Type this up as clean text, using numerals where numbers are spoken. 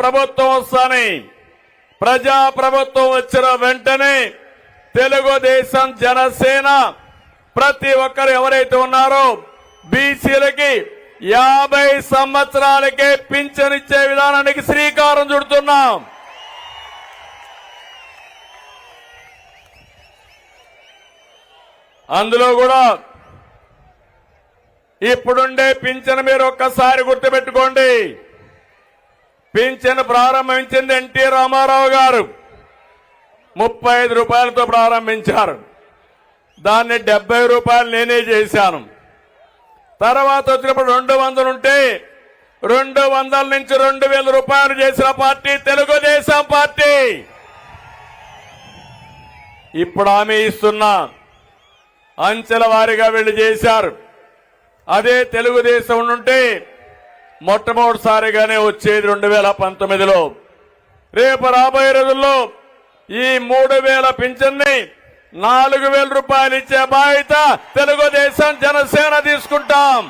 ప్రభుత్వం వస్తాని ప్రజా ప్రభుత్వం వచ్చిన వెంటనే తెలుగుదేశం జనసేన ప్రతి ఒక్కరు ఎవరైతే ఉన్నారో బీసీలకి 50 సంవత్సరాలకే పింఛన్ ఇచ్చే విధానానికి శ్రీకారం చుడుతున్నాం. అందులో కూడా ఇప్పుడుండే పింఛన్ మీరు ఒక్కసారి గుర్తుపెట్టుకోండి. పింఛన్ ప్రారంభించింది ఎన్టీ రామారావు గారు 35 రూపాయలతో ప్రారంభించారు. దాన్ని 70 రూపాయలు నేనే చేశాను. తర్వాత వచ్చినప్పుడు 200 ఉంటే 200 నుంచి 2000 రూపాయలు చేసిన పార్టీ తెలుగుదేశం పార్టీ. ఇప్పుడు హామీ ఇస్తున్నా, అంచెల వారీగా వీళ్ళు చేశారు. అదే తెలుగుదేశం ఉంటే మొట్టమొదటిసారిగానే వచ్చేది 2019లో. రేపు రాబోయే రోజుల్లో ఈ 3000 పింఛన్ని 4000 రూపాయలు ఇచ్చే బాధ్యత తెలుగుదేశం జనసేన తీసుకుంటాం.